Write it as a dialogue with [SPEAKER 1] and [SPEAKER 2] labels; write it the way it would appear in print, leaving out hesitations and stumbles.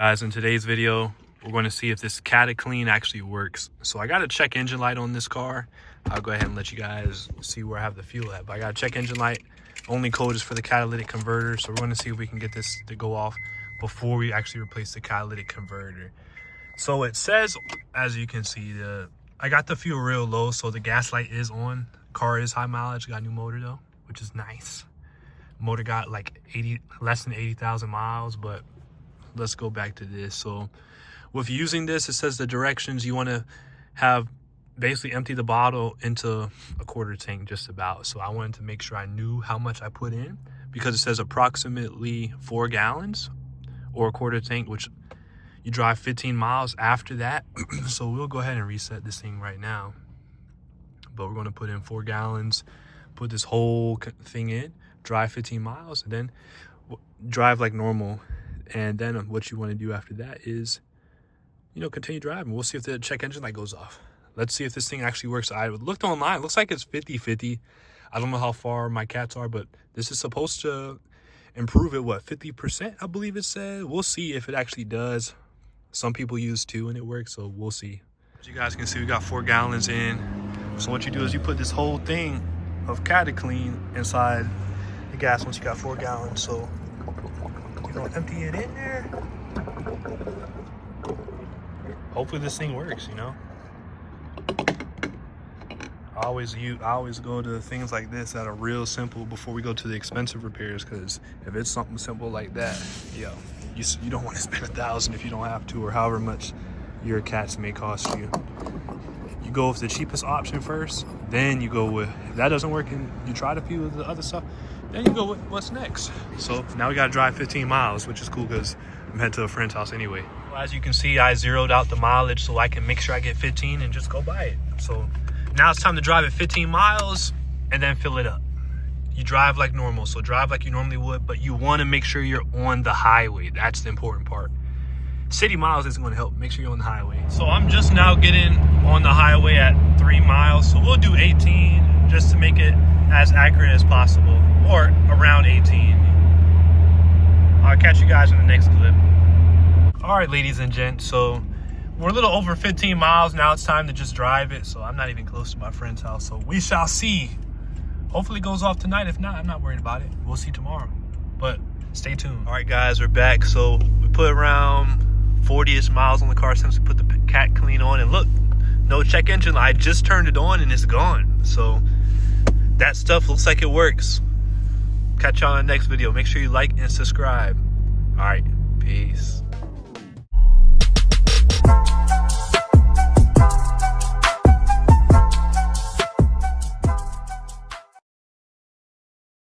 [SPEAKER 1] Guys, in today's video, we're going to see if this Cataclean actually works. So I got a check engine light on this car. I'll go ahead and let you guys see where I have the fuel at. But I got a check engine light. Only code is for the catalytic converter. So we're going to see if we can get this to go off before we actually replace the catalytic converter. So it says, as you can see, I got the fuel real low, so the gas light is on. Car is high mileage, got a new motor though, which is nice. Motor got like less than 80,000 miles, but let's go back to this. So with using this, it says the directions you want to have basically empty the bottle into a quarter tank just about. So I wanted to make sure I knew how much I put in, because it says approximately 4 gallons or a quarter tank, which you drive 15 miles after that. So we'll go ahead and reset this thing right now. But we're going to put in 4 gallons, put this whole thing in, drive 15 miles, and then drive like normal. And then what you want to do after that is, continue driving. We'll see if the check engine light goes off. Let's see if this thing actually works. I looked online. It looks like it's 50-50. I don't know how far my cats are, but this is supposed to improve it, 50%, I believe it said. We'll see if it actually does. Some people use 2 and it works, so we'll see. As you guys can see, we got 4 gallons in. So what you do is you put this whole thing of Cataclean inside the gas once you got 4 gallons. So you're gonna empty it in there. Hopefully this thing works, I always go to things like this that are real simple before we go to the expensive repairs, because if it's something simple like that, you don't want to spend $1,000 if you don't have to, or however much your cats may cost you. You go with the cheapest option first, then you go with, if that doesn't work and you try a few of the other stuff, then you go with what's next. So now we gotta drive 15 miles, which is cool because I'm heading to a friend's house anyway. Well, as you can see, I zeroed out the mileage so I can make sure I get 15 and just go buy it. So now it's time to drive at 15 miles and then fill it up. You drive like normal, so drive like you normally would, but you want to make sure you're on the highway. That's the important part. City miles isn't going to help. Make sure you're on the highway. So I'm just now getting on the highway at 3 miles. So we'll do 18 just to make it as accurate as possible, or around 18. I'll catch you guys in the next clip. All right, ladies and gents. So we're a little over 15 miles. Now it's time to just drive it. So I'm not even close to my friend's house. So we shall see. Hopefully it goes off tonight. If not, I'm not worried about it. We'll see tomorrow. But stay tuned. All right, guys, we're back. So we put around 40-ish miles on the car since we put the Cataclean on, and look, no check engine light. I just turned it on and it's gone. So that stuff looks like it works. Catch y'all in the next video. Make sure you like and subscribe. All right, peace.